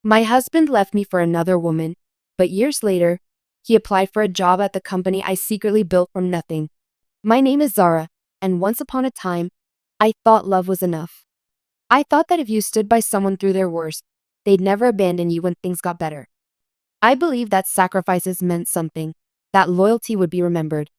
My husband left me for another woman, but years later, he applied for a job at the company I secretly built from nothing. My name is Zara, and once upon a time, I thought love was enough. I thought that if you stood by someone through their worst, they'd never abandon you when things got better. I believed that sacrifices meant something, that loyalty would be remembered.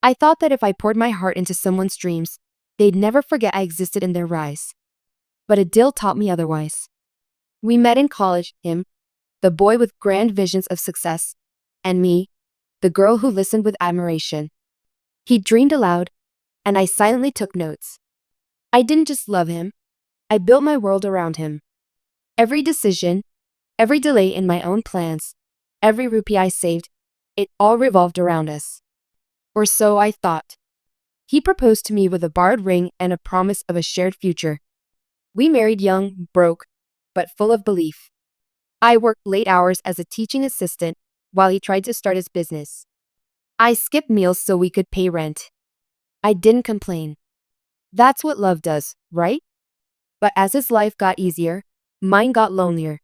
I thought that if I poured my heart into someone's dreams, they'd never forget I existed in their rise. But Adil taught me otherwise. We met in college, him, the boy with grand visions of success, and me, the girl who listened with admiration. He dreamed aloud, and I silently took notes. I didn't just love him, I built my world around him. Every decision, every delay in my own plans, every rupee I saved, it all revolved around us. Or so I thought. He proposed to me with a barred ring and a promise of a shared future. We married young, broke, but full of belief. I worked late hours as a teaching assistant while he tried to start his business. I skipped meals so we could pay rent. I didn't complain. That's what love does, right? But as his life got easier, mine got lonelier.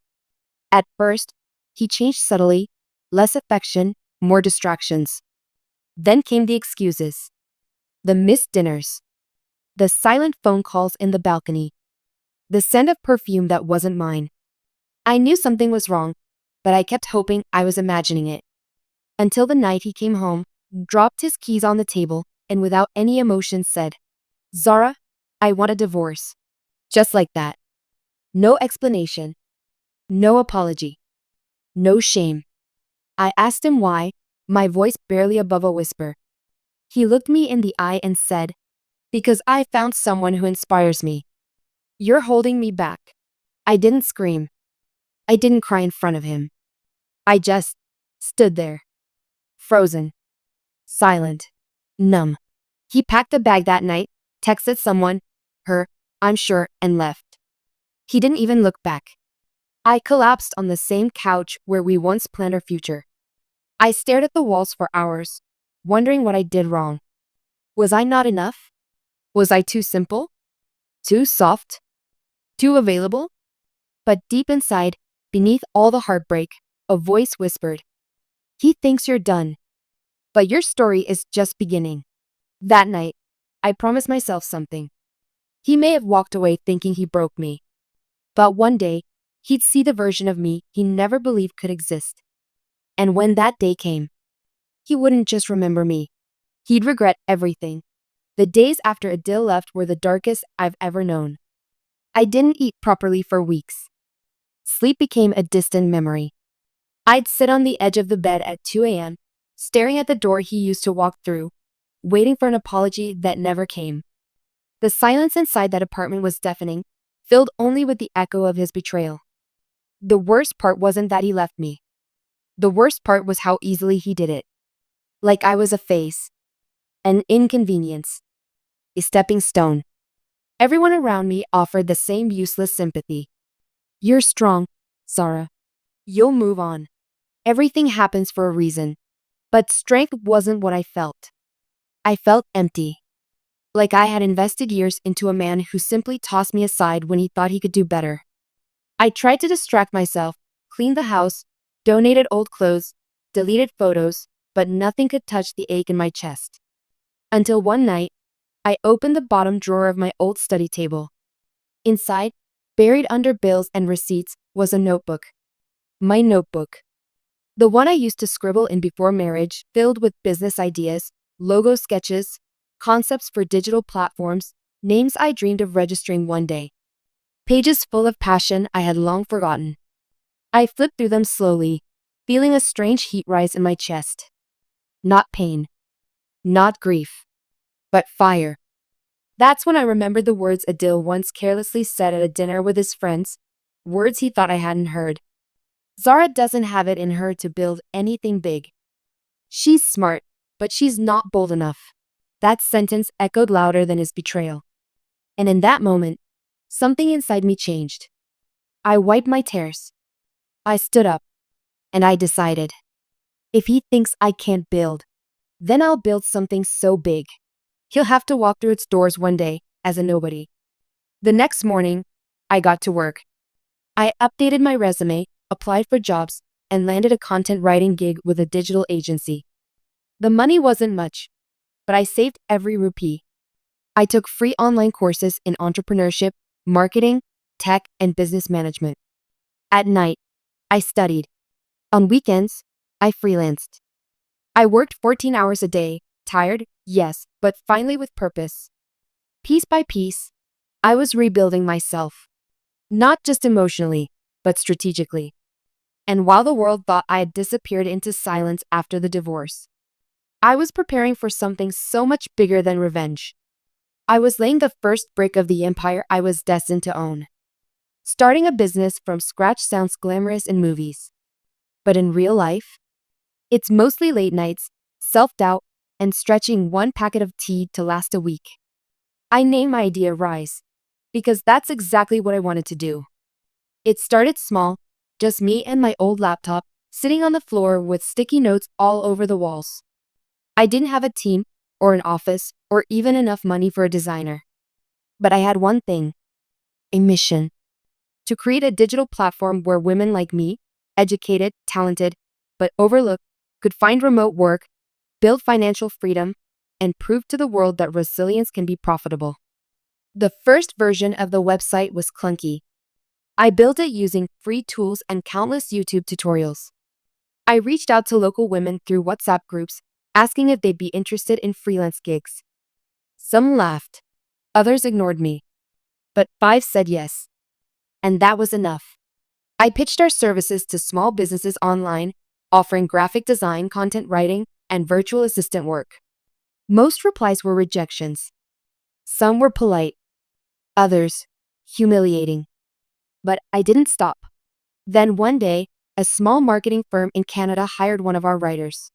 At first, he changed subtly, less affection, more distractions. Then came the excuses. The missed dinners. The silent phone calls in the balcony. The scent of perfume that wasn't mine. I knew something was wrong, but I kept hoping I was imagining it. Until the night he came home, dropped his keys on the table, and without any emotion said, "Zara, I want a divorce." Just like that. No explanation. No apology. No shame. I asked him why, my voice barely above a whisper. He looked me in the eye and said, "Because I found someone who inspires me." "You're holding me back." I didn't scream. I didn't cry in front of him. I just stood there. Frozen. Silent. Numb. He packed a bag that night, texted someone, her, I'm sure, and left. He didn't even look back. I collapsed on the same couch where we once planned our future. I stared at the walls for hours, wondering what I did wrong. Was I not enough? Was I too simple? Too soft? Too available? But deep inside, beneath all the heartbreak, a voice whispered, "He thinks you're done. But your story is just beginning." That night, I promised myself something. He may have walked away thinking he broke me. But one day, he'd see the version of me he never believed could exist. And when that day came, he wouldn't just remember me. He'd regret everything. The days after Adil left were the darkest I've ever known. I didn't eat properly for weeks. Sleep became a distant memory. I'd sit on the edge of the bed at 2 a.m., staring at the door he used to walk through, waiting for an apology that never came. The silence inside that apartment was deafening, filled only with the echo of his betrayal. The worst part wasn't that he left me. The worst part was how easily he did it. Like I was a phase, an inconvenience, a stepping stone. Everyone around me offered the same useless sympathy. "You're strong, Zara. You'll move on. Everything happens for a reason." But strength wasn't what I felt. I felt empty. Like I had invested years into a man who simply tossed me aside when he thought he could do better. I tried to distract myself, cleaned the house, donated old clothes, deleted photos, but nothing could touch the ache in my chest. Until one night, I opened the bottom drawer of my old study table. Inside, buried under bills and receipts, was a notebook. My notebook. The one I used to scribble in before marriage, filled with business ideas, logo sketches, concepts for digital platforms, names I dreamed of registering one day. Pages full of passion I had long forgotten. I flipped through them slowly, feeling a strange heat rise in my chest. Not pain. Not grief. But fire. That's when I remembered the words Adil once carelessly said at a dinner with his friends, words he thought I hadn't heard. "Zara doesn't have it in her to build anything big. She's smart, but she's not bold enough." That sentence echoed louder than his betrayal. And in that moment, something inside me changed. I wiped my tears. I stood up. And I decided, if he thinks I can't build, then I'll build something so big. He'll have to walk through its doors one day as a nobody. The next morning, I got to work. I updated my resume, applied for jobs, and landed a content writing gig with a digital agency. The money wasn't much, but I saved every rupee. I took free online courses in entrepreneurship, marketing, tech, and business management. At night, I studied. On weekends, I freelanced. I worked 14 hours a day, tired, yes, but finally with purpose. Piece by piece, I was rebuilding myself. Not just emotionally, but strategically. And while the world thought I had disappeared into silence after the divorce, I was preparing for something so much bigger than revenge. I was laying the first brick of the empire I was destined to own. Starting a business from scratch sounds glamorous in movies. But in real life, it's mostly late nights, self-doubt, and stretching one packet of tea to last a week. I named my idea Rise, because that's exactly what I wanted to do. It started small, just me and my old laptop, sitting on the floor with sticky notes all over the walls. I didn't have a team, or an office, or even enough money for a designer. But I had one thing: a mission. To create a digital platform where women like me, educated, talented, but overlooked, could find remote work, build financial freedom, and prove to the world that resilience can be profitable. The first version of the website was clunky. I built it using free tools and countless YouTube tutorials. I reached out to local women through WhatsApp groups, asking if they'd be interested in freelance gigs. Some laughed. Others ignored me. But 5 said yes. And that was enough. I pitched our services to small businesses online, offering graphic design, content writing, and virtual assistant work. Most replies were rejections. Some were polite. Others, humiliating. But I didn't stop. Then one day, a small marketing firm in Canada hired one of our writers.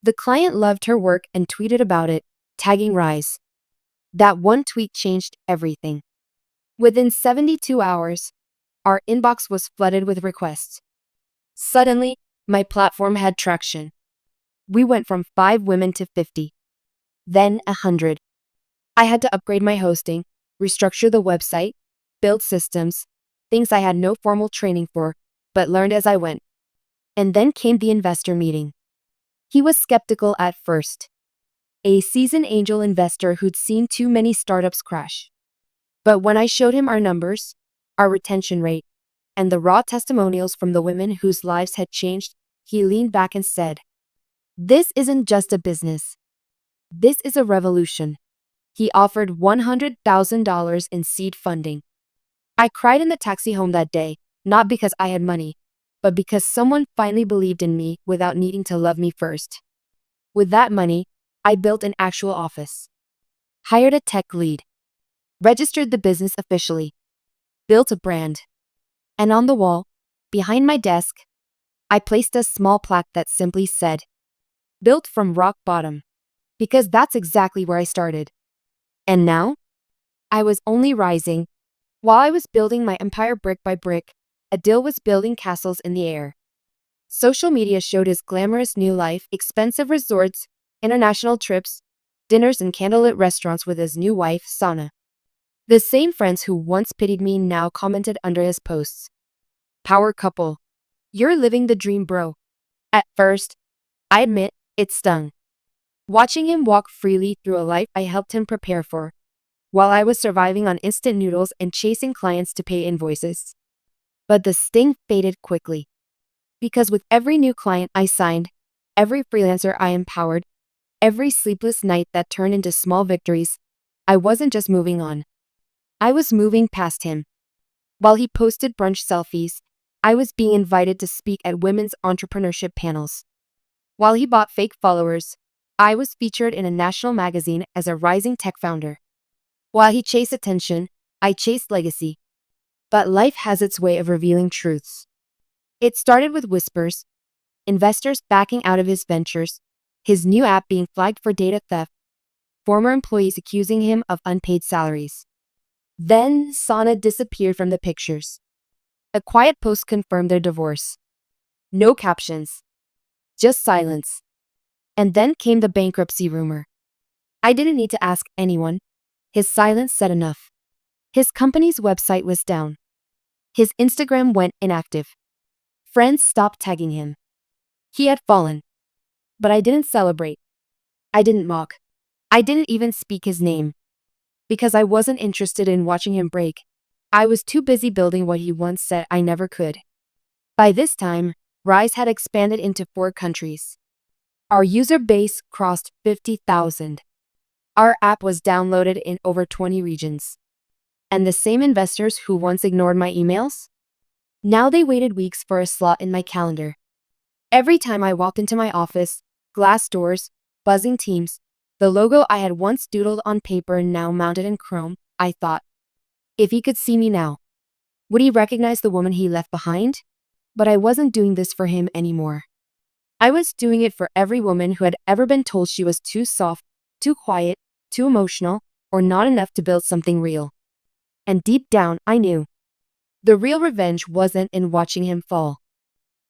The client loved her work and tweeted about it, tagging Rise. That one tweet changed everything. Within 72 hours, our inbox was flooded with requests. Suddenly, my platform had traction. We went from 5 women to 50. Then 100. I had to upgrade my hosting, restructure the website, build systems, things I had no formal training for, but learned as I went. And then came the investor meeting. He was skeptical at first. A seasoned angel investor who'd seen too many startups crash. But when I showed him our numbers, our retention rate, and the raw testimonials from the women whose lives had changed, he leaned back and said, "This isn't just a business. This is a revolution." He offered $100,000 in seed funding. I cried in the taxi home that day, not because I had money, but because someone finally believed in me without needing to love me first. With that money, I built an actual office, hired a tech lead, registered the business officially, built a brand. And on the wall, behind my desk, I placed a small plaque that simply said, "Built from rock bottom," because that's exactly where I started. And now, I was only rising. While I was building my empire brick by brick, Adil was building castles in the air. Social media showed his glamorous new life, expensive resorts, international trips, dinners in candlelit restaurants with his new wife, Sana. The same friends who once pitied me now commented under his posts. "Power couple. You're living the dream, bro." At first, I admit, it stung. Watching him walk freely through a life I helped him prepare for, while I was surviving on instant noodles and chasing clients to pay invoices. But the sting faded quickly. Because with every new client I signed, every freelancer I empowered, every sleepless night that turned into small victories, I wasn't just moving on. I was moving past him. While he posted brunch selfies, I was being invited to speak at women's entrepreneurship panels. While he bought fake followers, I was featured in a national magazine as a rising tech founder. While he chased attention, I chased legacy. But life has its way of revealing truths. It started with whispers, investors backing out of his ventures, his new app being flagged for data theft, former employees accusing him of unpaid salaries. Then Sana disappeared from the pictures. A quiet post confirmed their divorce. No captions, just silence. And then came the bankruptcy rumor. I didn't need to ask anyone. His silence said enough. His company's website was down. His Instagram went inactive. Friends stopped tagging him. He had fallen. But I didn't celebrate. I didn't mock. I didn't even speak his name. Because I wasn't interested in watching him break. I was too busy building what he once said I never could. By this time, Rise had expanded into 4 countries. Our user base crossed 50,000. Our app was downloaded in over 20 regions. And the same investors who once ignored my emails? Now they waited weeks for a slot in my calendar. Every time I walked into my office, glass doors, buzzing teams, the logo I had once doodled on paper now mounted in Chrome, I thought, if he could see me now, would he recognize the woman he left behind? But I wasn't doing this for him anymore. I was doing it for every woman who had ever been told she was too soft, too quiet, too emotional, or not enough to build something real. And deep down, I knew. The real revenge wasn't in watching him fall.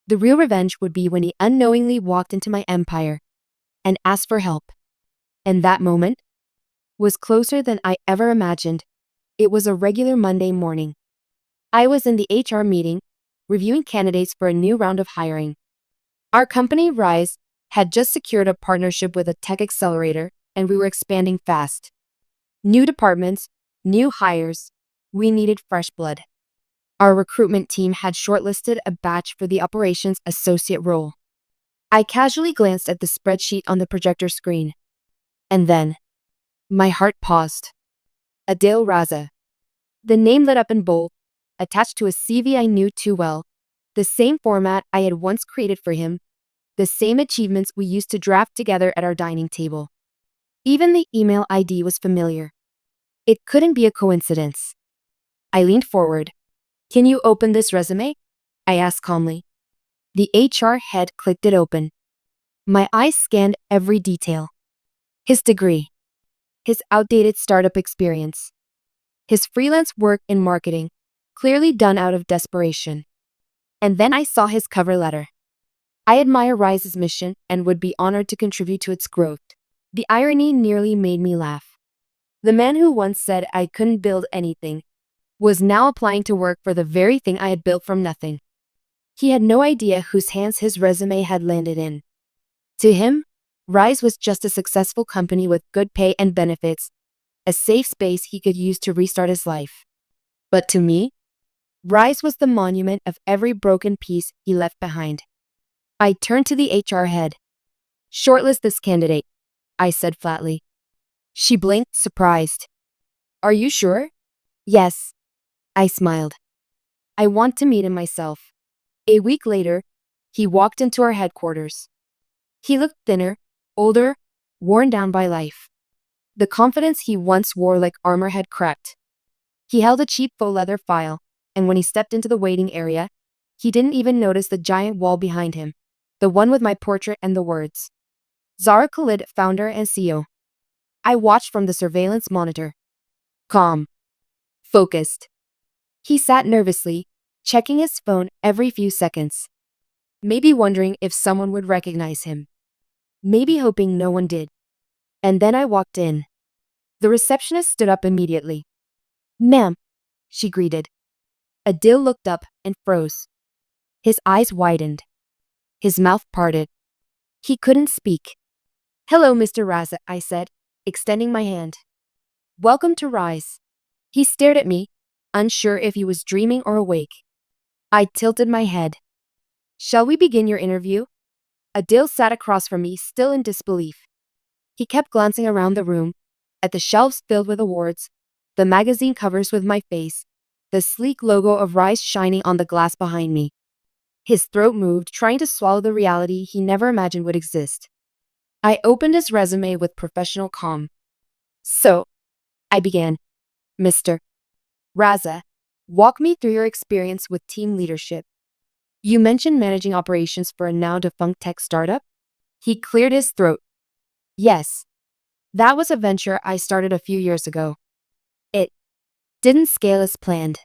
The real revenge would be when he unknowingly walked into my empire and asked for help. And that moment was closer than I ever imagined. It was a regular Monday morning. I was in the HR meeting, reviewing candidates for a new round of hiring. Our company, Rise, had just secured a partnership with a tech accelerator, and we were expanding fast. New departments, new hires. We needed fresh blood. Our recruitment team had shortlisted a batch for the operations associate role. I casually glanced at the spreadsheet on the projector screen. And then, my heart paused. Adil Raza. The name lit up in bold, attached to a CV I knew too well. The same format I had once created for him. The same achievements we used to draft together at our dining table. Even the email ID was familiar. It couldn't be a coincidence. I leaned forward. Can you open this resume? I asked calmly. The HR head clicked it open. My eyes scanned every detail. His degree. His outdated startup experience. His freelance work in marketing, clearly done out of desperation. And then I saw his cover letter. I admire Rise's mission and would be honored to contribute to its growth. The irony nearly made me laugh. The man who once said I couldn't build anything was now applying to work for the very thing I had built from nothing. He had no idea whose hands his resume had landed in. To him, Rise was just a successful company with good pay and benefits, a safe space he could use to restart his life. But to me, Rise was the monument of every broken piece he left behind. I turned to the HR head. Shortlist this candidate, I said flatly. She blinked, surprised. Are you sure? Yes, I smiled. I want to meet him myself. A week later, he walked into our headquarters. He looked thinner, older, worn down by life. The confidence he once wore like armor had cracked. He held a cheap faux leather file, and when he stepped into the waiting area, he didn't even notice the giant wall behind him, the one with my portrait and the words. Zara Khalid, founder and CEO. I watched from the surveillance monitor. Calm. Focused. He sat nervously, checking his phone every few seconds. Maybe wondering if someone would recognize him. Maybe hoping no one did. And then I walked in. The receptionist stood up immediately. Ma'am, she greeted. Adil looked up and froze. His eyes widened. His mouth parted. He couldn't speak. Hello, Mr. Raza, I said, extending my hand. Welcome to Rise. He stared at me, unsure if he was dreaming or awake. I tilted my head. Shall we begin your interview? Adil sat across from me, still in disbelief. He kept glancing around the room, at the shelves filled with awards, the magazine covers with my face, the sleek logo of Rise shining on the glass behind me. His throat moved, trying to swallow the reality he never imagined would exist. I opened his resume with professional calm. So, I began. Mr. Raza, walk me through your experience with team leadership. You mentioned managing operations for a now defunct tech startup? He cleared his throat. Yes. That was a venture I started a few years ago. It didn't scale as planned.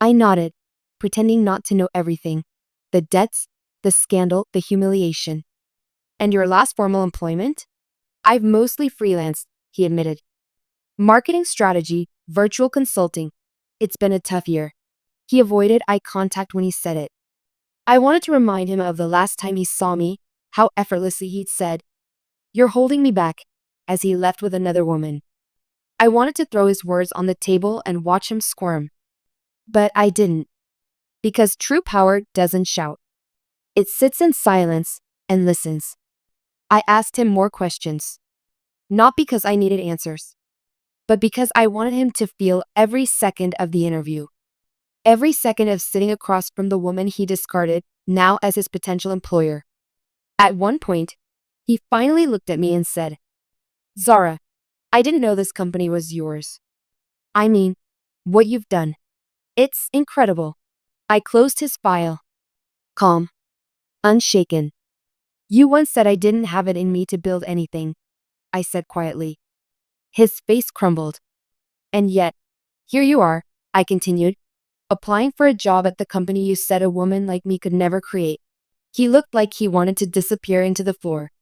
I nodded, pretending not to know everything. The debts, the scandal, the humiliation. And your last formal employment? I've mostly freelanced, he admitted. Marketing strategy, virtual consulting. It's been a tough year. He avoided eye contact when he said it. I wanted to remind him of the last time he saw me, how effortlessly he'd said, "You're holding me back," as he left with another woman. I wanted to throw his words on the table and watch him squirm. But I didn't. Because true power doesn't shout. It sits in silence and listens. I asked him more questions. Not because I needed answers, but because I wanted him to feel every second of the interview. Every second of sitting across from the woman he discarded, now as his potential employer. At one point, he finally looked at me and said, "Zara, I didn't know this company was yours. I mean, what you've done. It's incredible." I closed his file. Calm. Unshaken. "You once said I didn't have it in me to build anything," I said quietly. His face crumbled. "And yet, here you are," I continued, "applying for a job at the company you said a woman like me could never create." He looked like he wanted to disappear into the floor.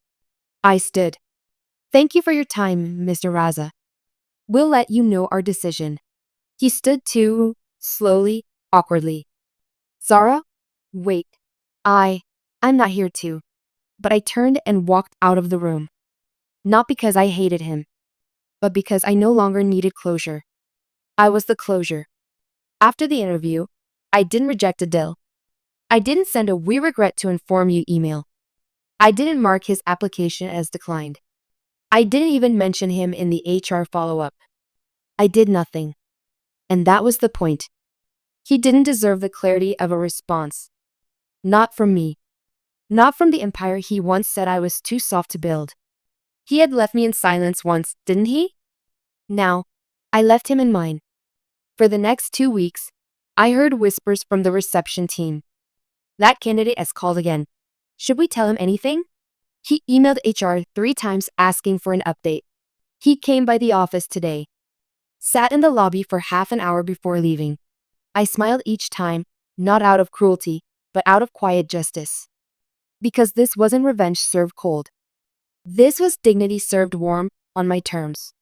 I stood. "Thank you for your time, Mr. Raza. We'll let you know our decision." He stood too, slowly, awkwardly. "Zara? Wait. I'm not here to." But I turned and walked out of the room. Not because I hated him, but because I no longer needed closure. I was the closure. After the interview, I didn't reject Adil. I didn't send a "we regret to inform you" email. I didn't mark his application as declined. I didn't even mention him in the HR follow-up. I did nothing. And that was the point. He didn't deserve the clarity of a response. Not from me. Not from the empire he once said I was too soft to build. He had left me in silence once, didn't he? Now, I left him in mine. For the next 2 weeks, I heard whispers from the reception team. "That candidate has called again. Should we tell him anything?" He emailed HR 3 times asking for an update. He came by the office today. Sat in the lobby for half an hour before leaving. I smiled each time, not out of cruelty, but out of quiet justice. Because this wasn't revenge served cold. This was dignity served warm, on my terms.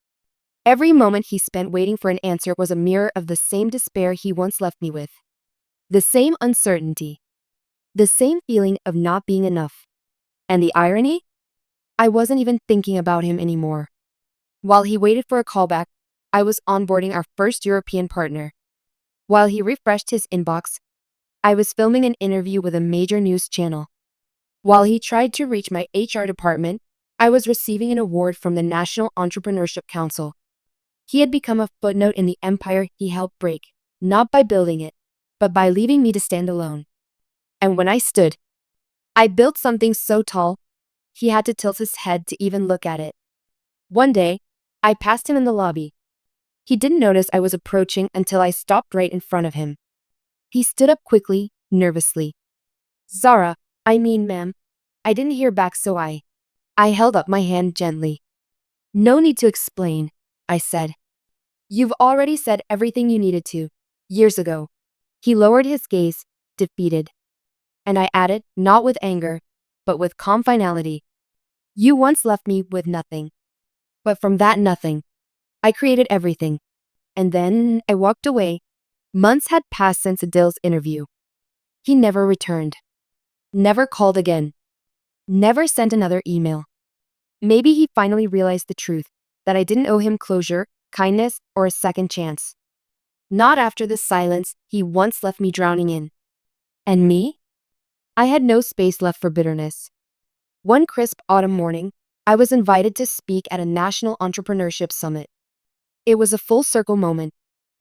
Every moment he spent waiting for an answer was a mirror of the same despair he once left me with. The same uncertainty. The same feeling of not being enough. And the irony? I wasn't even thinking about him anymore. While he waited for a callback, I was onboarding our first European partner. While he refreshed his inbox, I was filming an interview with a major news channel. While he tried to reach my HR department, I was receiving an award from the National Entrepreneurship Council. He had become a footnote in the empire he helped break, not by building it, but by leaving me to stand alone. And when I stood, I built something so tall, he had to tilt his head to even look at it. One day, I passed him in the lobby. He didn't notice I was approaching until I stopped right in front of him. He stood up quickly, nervously. "Zara, I mean, ma'am. I didn't hear back, so I held up my hand gently. "No need to explain," I said. "You've already said everything you needed to, years ago." He lowered his gaze, defeated. And I added, not with anger, but with calm finality. "You once left me with nothing. But from that nothing, I created everything." And then I walked away. Months had passed since Adil's interview. He never returned. Never called again. Never sent another email. Maybe he finally realized the truth, that I didn't owe him closure, kindness, or a second chance. Not after the silence he once left me drowning in. And me? I had no space left for bitterness. One crisp autumn morning, I was invited to speak at a national entrepreneurship summit. It was a full circle moment.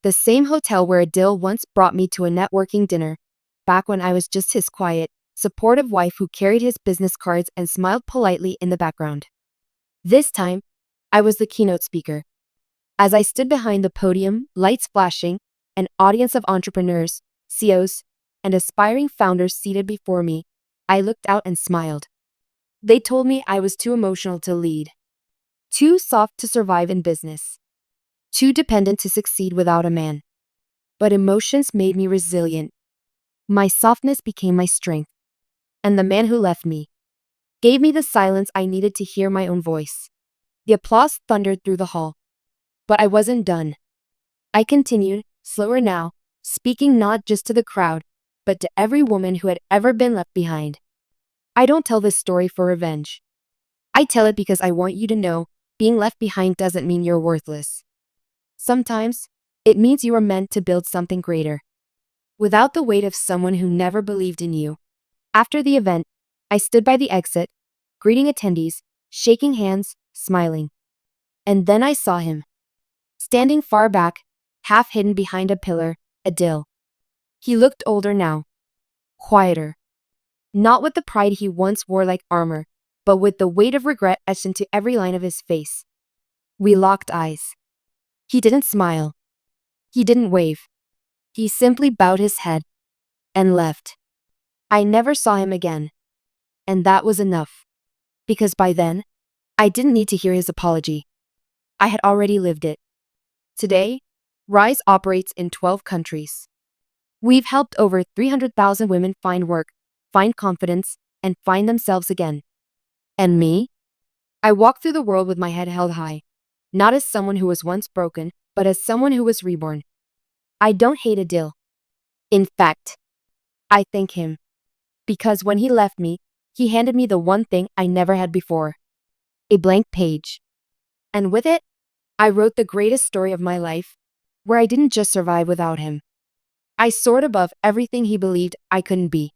The same hotel where Adil once brought me to a networking dinner, back when I was just his quiet, supportive wife who carried his business cards and smiled politely in the background. This time, I was the keynote speaker. As I stood behind the podium, lights flashing, an audience of entrepreneurs, CEOs, and aspiring founders seated before me, I looked out and smiled. They told me I was too emotional to lead, too soft to survive in business, too dependent to succeed without a man. But emotions made me resilient. My softness became my strength. And the man who left me gave me the silence I needed to hear my own voice. The applause thundered through the hall. But I wasn't done. I continued, slower now, speaking not just to the crowd, but to every woman who had ever been left behind. I don't tell this story for revenge. I tell it because I want you to know being left behind doesn't mean you're worthless. Sometimes, it means you are meant to build something greater. Without the weight of someone who never believed in you. After the event, I stood by the exit, greeting attendees, shaking hands, smiling. And then I saw him. Standing far back, half hidden behind a pillar, Adil. He looked older now. Quieter. Not with the pride he once wore like armor, but with the weight of regret etched into every line of his face. We locked eyes. He didn't smile. He didn't wave. He simply bowed his head and left. I never saw him again. And that was enough. Because by then, I didn't need to hear his apology. I had already lived it. Today, Rise operates in 12 countries. We've helped over 300,000 women find work, find confidence, and find themselves again. And me? I walk through the world with my head held high, not as someone who was once broken, but as someone who was reborn. I don't hate Adil. In fact, I thank him. Because when he left me, he handed me the one thing I never had before. A blank page. And with it, I wrote the greatest story of my life, where I didn't just survive without him. I soared above everything he believed I couldn't be.